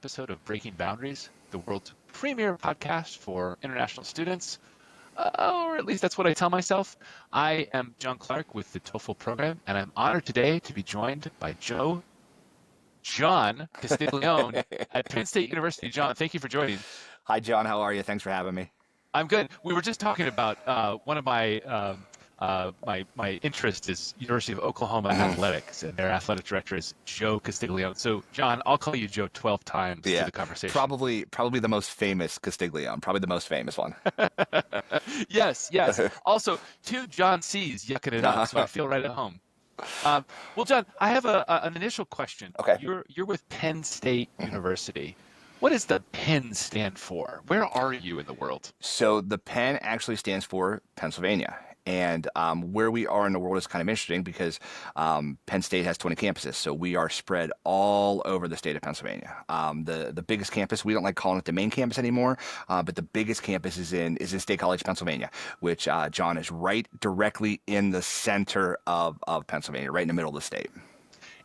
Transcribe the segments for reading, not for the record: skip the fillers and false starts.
episode of Breaking Boundaries, the world's premier podcast for international students, or at least that's what I tell myself. I am John Clark with the TOEFL program, and I'm honored today to be joined by John Castiglione at Penn State University. John, thank you for joining. Hi, John. How are you? Thanks for having me. I'm good. We were just talking about one of my my interest is University of Oklahoma athletics, and their athletic director is Joe Castiglione. So, John, I'll call you Joe 12 times through Yeah, the conversation. probably the most famous Castiglione, probably the most famous one. Yes, yes. Also, two John C's yucking it up, so I feel right at home. Well, John, I have an initial question. Okay. You're with Penn State University. What does the Penn stand for? Where are you in the world? So the Penn actually stands for Pennsylvania. And where we are in the world is kind of interesting because Penn State has 20 campuses. So we are spread all over the state of Pennsylvania. The biggest campus, we don't like calling it the main campus anymore, but the biggest campus is in State College, Pennsylvania, which, John, is right directly in the center of Pennsylvania, right in the middle of the state.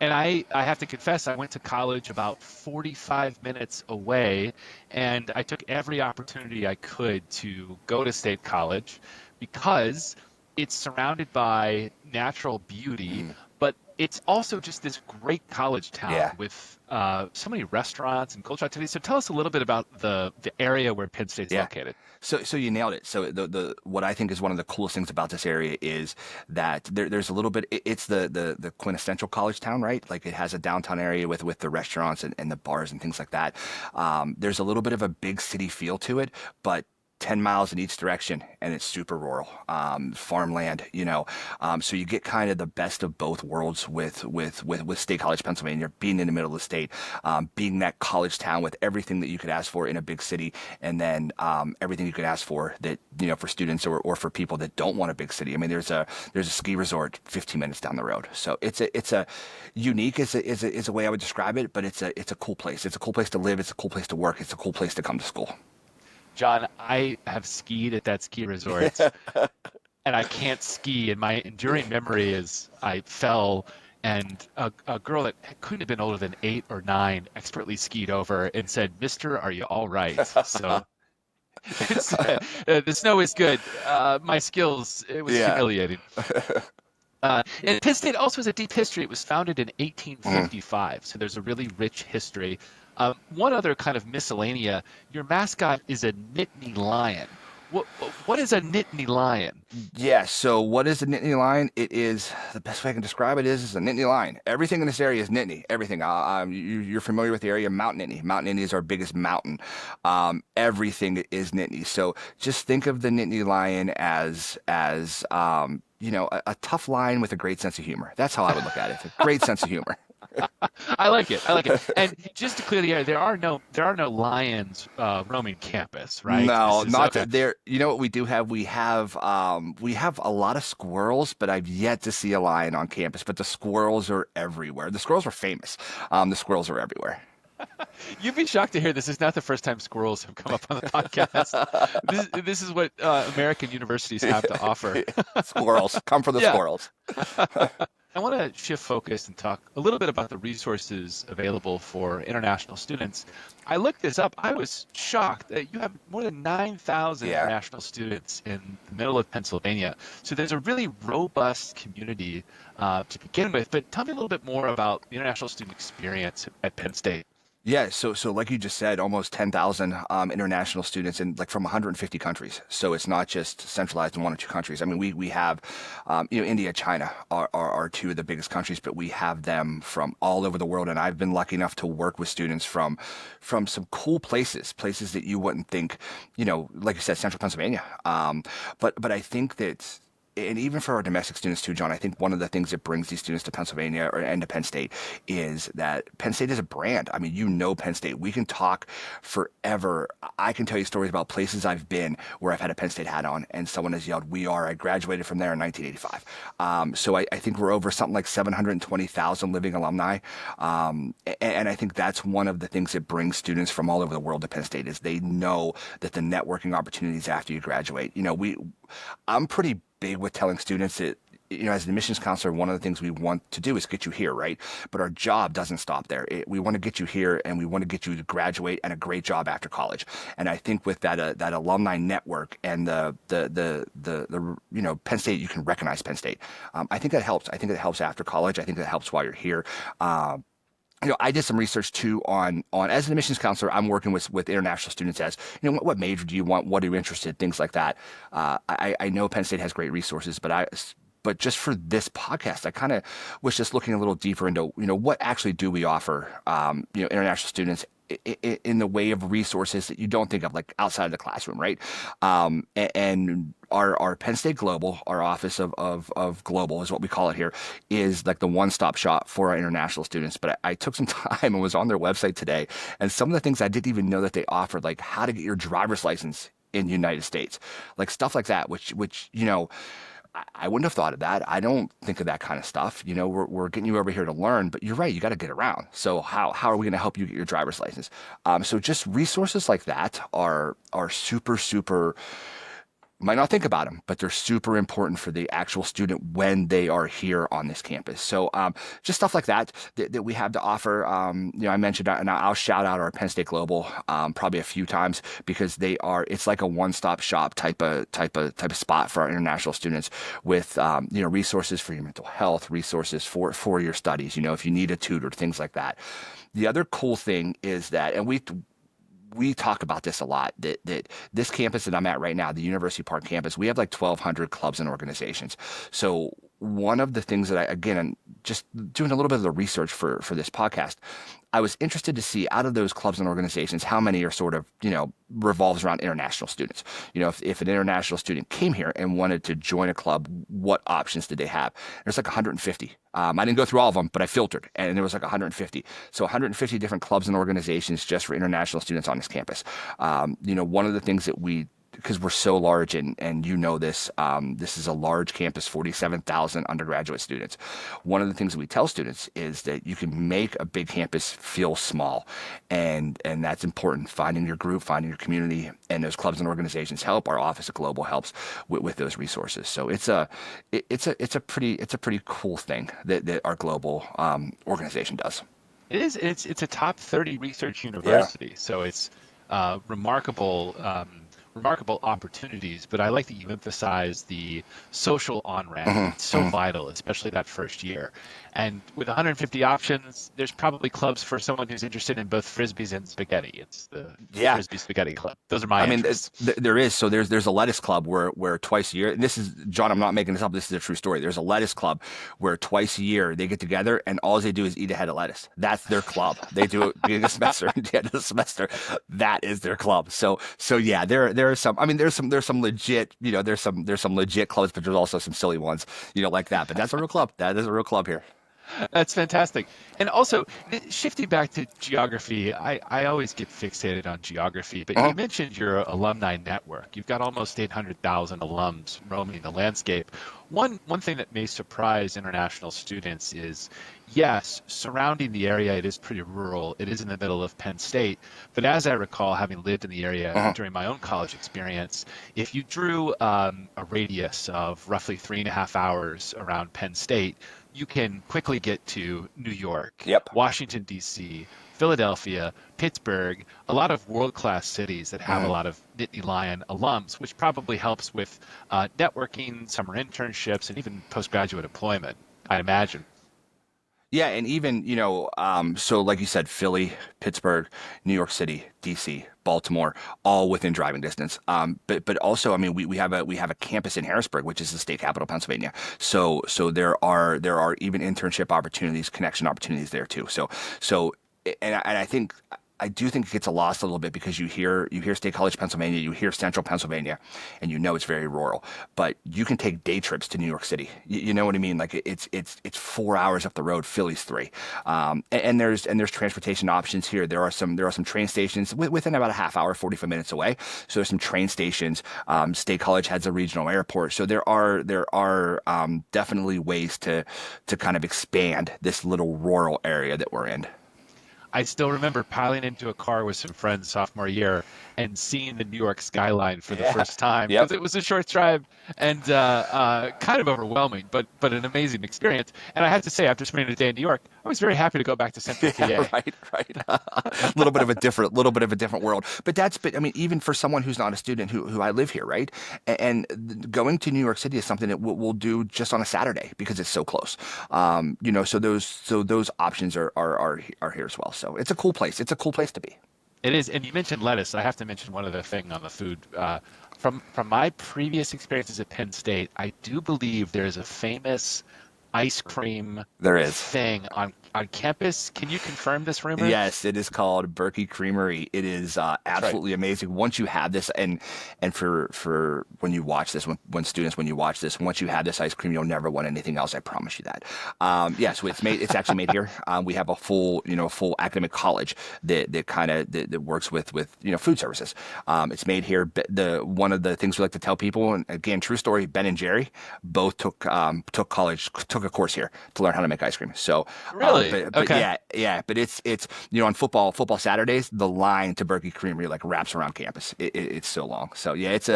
And I have to confess, I went to college about 45 minutes away, and I took every opportunity I could to go to State College because it's surrounded by natural beauty, but it's also just this great college town with so many restaurants and cultural activities. So tell us a little bit about the area where Penn State's located. So you nailed it. So the what I think is one of the coolest things about this area is that there's a little bit. It's the quintessential college town, right? Like it has a downtown area with the restaurants and the bars and things like that. There's a little bit of a big city feel to it, but 10 miles in each direction, and it's super rural, farmland, so you get kind of the best of both worlds with State College, Pennsylvania, being in the middle of the state, being that college town with everything that you could ask for in a big city, and then everything you could ask for that, for students or for people that don't want a big city. I mean, there's a ski resort 15 minutes down the road. So it's a unique is a way I would describe it, but it's a cool place. It's a cool place to live. It's a cool place to work. It's a cool place to come to school. John, I have skied at that ski resort, and I can't ski. And my enduring memory is I fell, and a girl that couldn't have been older than 8 or 9 expertly skied over and said, "Mister, are you all right?" So the snow is good. My skills, it was humiliating. And Penn State also has a deep history. It was founded in 1855, so there's a really rich history. One other kind of miscellanea, your mascot is a Nittany lion. What is a Nittany lion? Yeah, so what is a Nittany lion? It is, the best way I can describe it is a Nittany lion. Everything in this area is Nittany. Everything. You're familiar with the area, Mount Nittany. Mount Nittany is our biggest mountain. Everything is Nittany. So just think of the Nittany lion as a tough lion with a great sense of humor. That's how I would look at it. A great sense of humor. I like it. And just to clear the air, there are no lions roaming campus, right? No, not there. You know what we do have? We have a lot of squirrels, but I've yet to see a lion on campus. But the squirrels are everywhere. The squirrels are famous. The squirrels are everywhere. You'd be shocked to hear this is not the first time squirrels have come up on the podcast. This is what American universities have to offer. Squirrels. Come for the squirrels. I want to shift focus and talk a little bit about the resources available for international students. I looked this up. I was shocked that you have more than 9,000 international students in the middle of Pennsylvania. So there's a really robust community to begin with. But tell me a little bit more about the international student experience at Penn State. Yeah, so like you just said, almost 10,000 international students from 150 countries. So it's not just centralized in one or two countries. I mean, we have, India, China are two of the biggest countries, but we have them from all over the world. And I've been lucky enough to work with students from some cool places that you wouldn't think, like you said, central Pennsylvania. But I think that. And even for our domestic students too, John, I think one of the things that brings these students to Pennsylvania and to Penn State is that Penn State is a brand. I mean, Penn State. We can talk forever. I can tell you stories about places I've been where I've had a Penn State hat on and someone has yelled, "We are." I graduated from there in 1985. So I think we're over something like 720,000 living alumni. And I think that's one of the things that brings students from all over the world to Penn State is they know that the networking opportunities after you graduate. I'm pretty big with telling students that as an admissions counselor, one of the things we want to do is get you here, right? But our job doesn't stop there. We want to get you here, and we want to get you to graduate and a great job after college. And I think with that alumni network and the Penn State, you can recognize Penn State. I think that helps. I think it helps after college. I think that helps while you're here. I did some research too on as an admissions counselor, I'm working with international students as, what major do you want? What are you interested in? Things like that. I know Penn State has great resources, but just for this podcast, I kind of was just looking a little deeper into, what actually do we offer, international students in the way of resources that you don't think of, like outside of the classroom, right? And our Penn State Global, our Office of Global is what we call it here, is like the one-stop shop for our international students. But I took some time and was on their website today, and some of the things I didn't even know that they offered, like how to get your driver's license in the United States, like stuff like that, which I wouldn't have thought of that. I don't think of that kind of stuff. We're getting you over here to learn, but you're right. You got to get around. So how are we going to help you get your driver's license? So just resources like that are super, super. Might not think about them, but they're super important for the actual student when they are here on this campus. So just stuff like that we have to offer. I mentioned, and I'll shout out our Penn State Global probably a few times because it's like a one-stop shop type of spot for our international students with resources for your mental health, resources for your studies. If you need a tutor, things like that. The other cool thing is that, and we talk about this a lot, that this campus that I'm at right now, the University Park campus, we have like 1,200 clubs and organizations. So one of the things that I'm just doing a little bit of the research for this podcast, I was interested to see out of those clubs and organizations, how many are sort of, revolves around international students. If an international student came here and wanted to join a club, what options did they have? There's like 150. I didn't go through all of them, but I filtered, and there was like 150. So 150 different clubs and organizations just for international students on this campus. One of the things that because we're so large and this, this is a large campus, 47,000 undergraduate students. One of the things that we tell students is that you can make a big campus feel small, and that's important. Finding your group, finding your community, and those clubs and organizations help. Our Office of Global helps with those resources. So it's a pretty cool thing that our global organization does. It is. It's a top 30 research Yeah. university, so it's remarkable opportunities, but I like that you emphasize the social on-ramp. It's so vital, especially that first year. And with 150 options, there's probably clubs for someone who's interested in both frisbees and spaghetti. It's the Yeah. Frisbee Spaghetti Club. Those are my I mean, interests. there is. So there's a lettuce club where twice a year, and this is, John, I'm not making this up. This is a true story. There's a lettuce club where twice a year they get together and all they do is eat a head of lettuce. That's their club. They do it beginning of the semester and the end of the semester. That is their club. So yeah, there are some. I mean, there's some legit. There's some legit clubs, but there's also some silly ones. Like that. But that's a real club. That is a real club here. That's fantastic. And also, shifting back to geography, I always get fixated on geography, but you mentioned your alumni network. You've got almost 800,000 alums roaming the landscape. One thing that may surprise international students is, yes, surrounding the area, it is pretty rural. It is in the middle of Penn State. But as I recall, having lived in the area during my own college experience, if you drew a radius of roughly 3.5 hours around Penn State, you can quickly get to New York, Yep. Washington, D.C., Philadelphia, Pittsburgh, a lot of world-class cities that have a lot of Nittany Lion alums, which probably helps with networking, summer internships, and even postgraduate employment, I imagine. Yeah, and even, so like you said, Philly, Pittsburgh, New York City, DC, Baltimore, all within driving distance. But also, I mean, we have a campus in Harrisburg, which is the state capital of Pennsylvania. So there are even internship opportunities, connection opportunities there too. So I do think it gets lost a little bit because you hear State College, Pennsylvania, you hear Central Pennsylvania, and it's very rural. But you can take day trips to New York City. You know what I mean? Like it's 4 hours up the road. Philly's 3. And there's transportation options here. There are some train stations within about a half hour, 45 minutes away. So there's some train stations. State College has a regional airport. So there are definitely ways to kind of expand this little rural area that we're in. I still remember piling into a car with some friends sophomore year and seeing the New York skyline for the Yeah. first time Yep. because it was a short drive and kind of overwhelming, but an amazing experience. And I have to say, after spending a day in New York, I was very happy to go back to Central Yeah, PA. right, right. A little bit of a different world. But I mean, even for someone who's not a student who I live here, right? Going to New York City is something that we'll do just on a Saturday because it's so close. So those options are here as well. So it's a cool place. It's a cool place to be. It is, and you mentioned lettuce. I have to mention one other thing on the food. From my previous experiences at Penn State, I do believe there is a famous ice cream There is. thing on campus. Can you confirm this rumor? Yes, it is called Berkey Creamery. It is That's right. absolutely amazing. Once you have this, and for when you watch this, when students when you watch this, once you have this ice cream, you'll never want anything else. I promise you that. Yeah, so it's made. It's actually made here. We have a full academic college that works with food services. It's made here. The one of the things we like to tell people, and again, true story. Ben and Jerry both took a course here to learn how to make ice cream. So, Really? but Okay. yeah, but it's on football Saturdays, the line to Berkey Creamery like wraps around campus. It's so long. So yeah, it's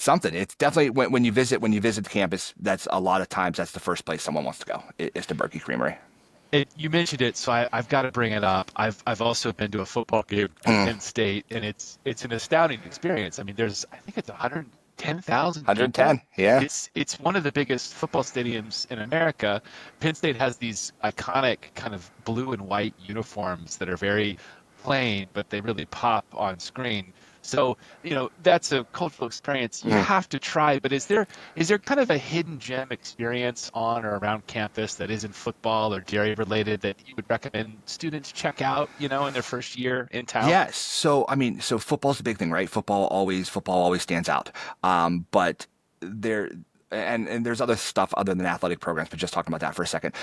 something. It's definitely when you visit the campus, that's a lot of times that's the first place someone wants to go is to Berkey Creamery. You mentioned it, so I've got to bring it up. I've also been to a football game at Mm, Penn State, and it's an astounding experience. I mean, I think it's 110,000 people. 110. Yeah. It's one of the biggest football stadiums in America. Penn State has these iconic kind of blue and white uniforms that are very plain, but they really pop on screen. So, that's a cultural experience you Mm. have to try. But is there kind of a hidden gem experience on or around campus that isn't football or dairy related that you would recommend students check out, in their first year in town? Yes. So I mean, so football's the big thing, right? Football always stands out. But there and there's other stuff other than athletic programs, but just talking about that for a second.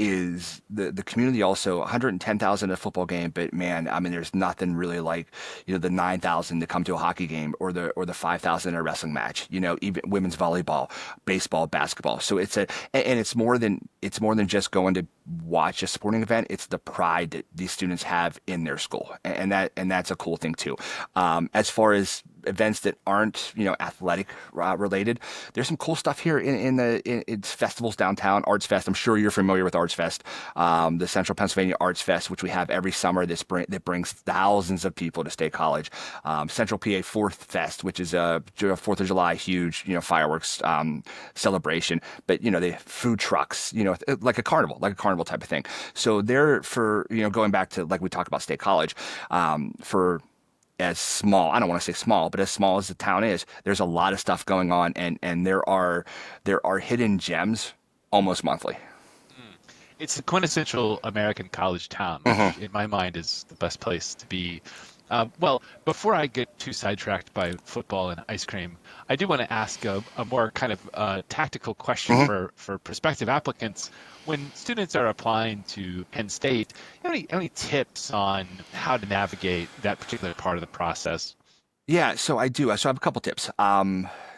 Is the community also 110,000 at a football game, but man, I mean, there's nothing really like the 9,000 to come to a hockey game or the 5,000 at a wrestling match. Even women's volleyball, baseball, basketball. So and it's more than just going to watch a sporting event. It's the pride that these students have in their school, and that's a cool thing too. As far as events that aren't athletic related, there's some cool stuff here in it's festivals downtown. Arts Fest. I'm sure you're familiar with Arts Fest, the Central Pennsylvania Arts Fest, which we have every summer. That brings thousands of people to State College. Central PA Fourth Fest, which is a Fourth of July huge fireworks celebration, but they have food trucks, like a carnival type of thing. So they're for going back to like we talked about State College, for as small, I don't want to say small, but as small as the town is, there's a lot of stuff going on, and there are hidden gems almost monthly. It's the quintessential American college town, Hmm. which in my mind is the best place to be. Well, before I get too sidetracked by football and ice cream, I do want to ask a more kind of tactical question Hmm. for prospective applicants. When students are applying to Penn State, any tips on how to navigate that particular part of the process? Yeah, so I do. So I have a couple tips.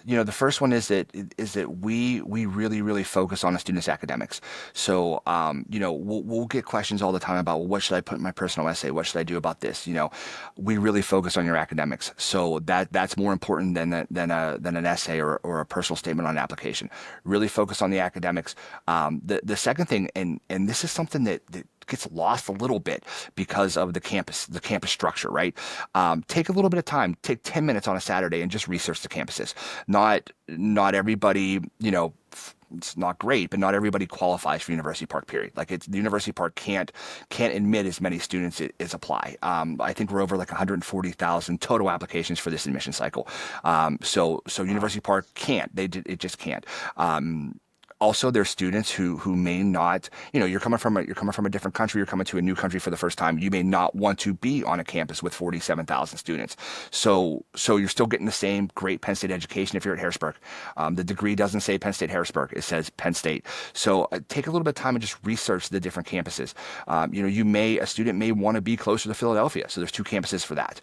The first one is that we really really focus on a student's academics. So we'll get questions all the time about, well, what should I put in my personal essay? What should I do about this? We really focus on your academics. So that's more important than an essay or a personal statement on an application. Really focus on the academics. The second thing, and this is something that gets lost a little bit because of the campus structure, right? Take a little bit of time, take 10 minutes on a Saturday and just research the campuses. Not everybody, it's not great, but not everybody qualifies for University Park. Period. Like the University Park can't admit as many students as apply. I think we're over like 140,000 total applications for this admission cycle. So University Park can't. It just can't. Also, there's students who may not, you're coming from a different country, you're coming to a new country for the first time. You may not want to be on a campus with 47,000 students. So you're still getting the same great Penn State education if you're at Harrisburg. The degree doesn't say Penn State Harrisburg; it says Penn State. So take a little bit of time and just research the different campuses. A student may want to be closer to Philadelphia, so there's two campuses for that.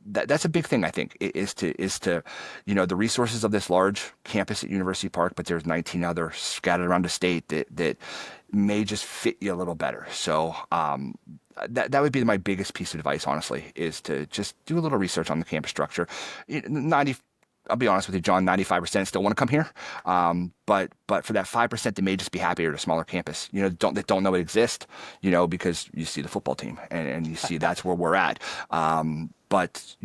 That's a big thing, I think, is to the resources of this large campus at University Park, but there's 19 another scattered around the state that may just fit you a little better. So that would be my biggest piece of advice, honestly, is to just do a little research on the campus structure. 90, I'll be honest with you, John, 95% still want to come here. But for that 5% that may just be happier at a smaller campus, that don't know it exists, because you see the football team and you see that's where we're at. But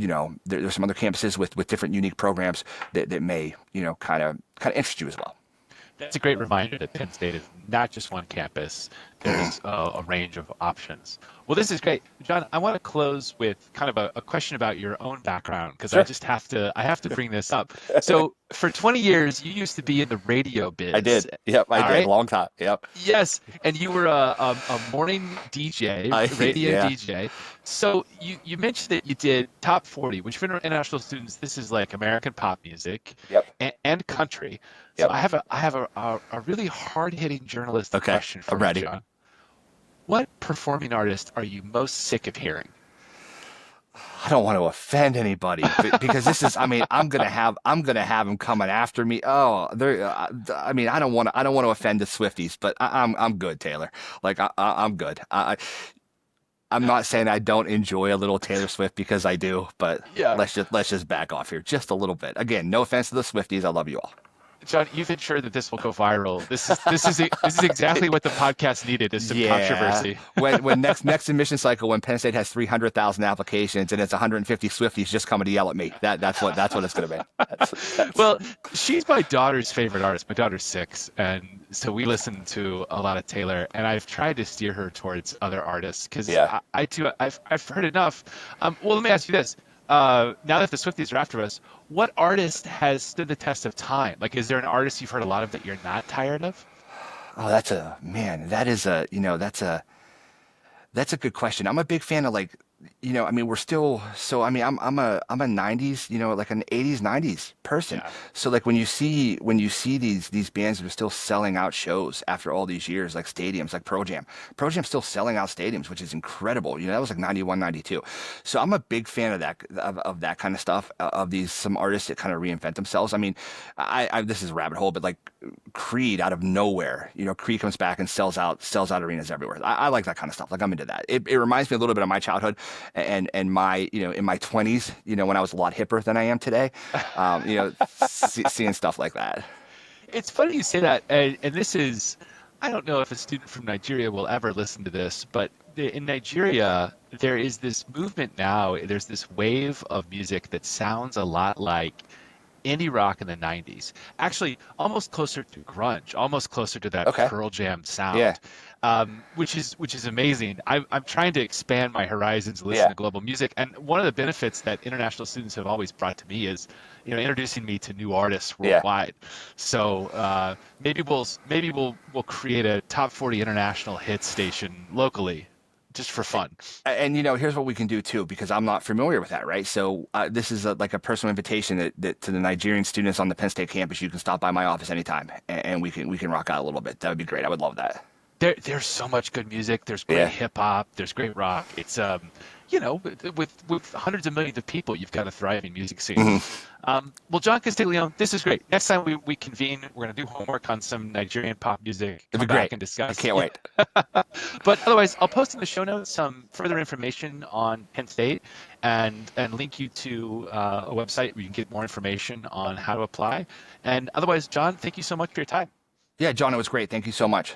there's some other campuses with different unique programs that may, kind of interest you as well. That's a great reminder that Penn State is not just one campus. There's a range of options. Well, this is great. John, I want to close with kind of a question about your own background, because Sure. I have to bring this up. So for 20 years, you used to be in the radio biz. I did. Yep, I All did. right? Long time. Yep. Yes, and you were a morning DJ, radio Yeah. DJ. So you mentioned that you did top 40, which for international students, this is like American pop music Yep. and country. So Yep. I have a really hard-hitting journalistic Okay, question for I'm you, ready. John. What performing artist are you most sick of hearing? I don't want to offend anybody because this is, I mean, I'm gonna have them coming after me. Oh, I mean, I don't want to offend the Swifties, but I'm good, Taylor. Like I'm good. I'm not saying I don't enjoy a little Taylor Swift, because I do, but Yeah. let's just back off here just a little bit. Again, no offense to the Swifties. I love you all. John, you've ensured that this will go viral. This is exactly what the podcast needed, is some controversy. when next admission cycle, when Penn State has 300,000 applications and it's 150 Swifties just coming to yell at me, that's what it's going to be. That's, Well, she's my daughter's favorite artist. My daughter's 6, and so we listen to a lot of Taylor, and I've tried to steer her towards other artists, because Yeah. I've heard enough. Well, let me ask you this. Now that the Swifties are after us, what artist has stood the test of time? Like, is there an artist you've heard a lot of that you're not tired of? oh, that's a good question. I'm a big fan of, like, I mean, we're still, so I mean, I'm a 90s, like an 80s, 90s person. Yeah. So like when you see these bands that are still selling out shows after all these years, like stadiums, like Pro Jam's still selling out stadiums, which is incredible. That was like 91, 92. So I'm a big fan of that kind of stuff, of some artists that kind of reinvent themselves. I mean, I this is a rabbit hole, but like Creed out of nowhere, Creed comes back and sells out arenas everywhere. I like that kind of stuff. Like, I'm into that. It reminds me a little bit of my childhood and my, in my 20s, when I was a lot hipper than I am today, seeing stuff like that. It's funny you say that, and this is, I don't know if a student from Nigeria will ever listen to this, but in Nigeria, there is this movement now, there's this wave of music that sounds a lot like indie rock in the 90s. Actually, almost closer to grunge, almost closer to that Okay. Pearl Jam sound. Yeah. Which is amazing. I'm trying to expand my horizons, listen Yeah. to global music, and one of the benefits that international students have always brought to me is, introducing me to new artists Yeah. worldwide. So maybe we'll create a top 40 international hit station locally, just for fun. And here's what we can do too, because I'm not familiar with that, right? So this is like a personal invitation that to the Nigerian students on the Penn State campus. You can stop by my office anytime, and we can rock out a little bit. That would be great. I would love that. There's so much good music. There's great Yeah. hip hop. There's great rock. It's with hundreds of millions of people, you've got a thriving music scene. Well, John Castiglione, this is great. Next time we convene, we're going to do homework on some Nigerian pop music. It'd be Come back great. and discuss. I can't wait. But otherwise, I'll post in the show notes some further information on Penn State and link you to a website where you can get more information on how to apply. And otherwise, John, thank you so much for your time. Yeah, John, it was great. Thank you so much.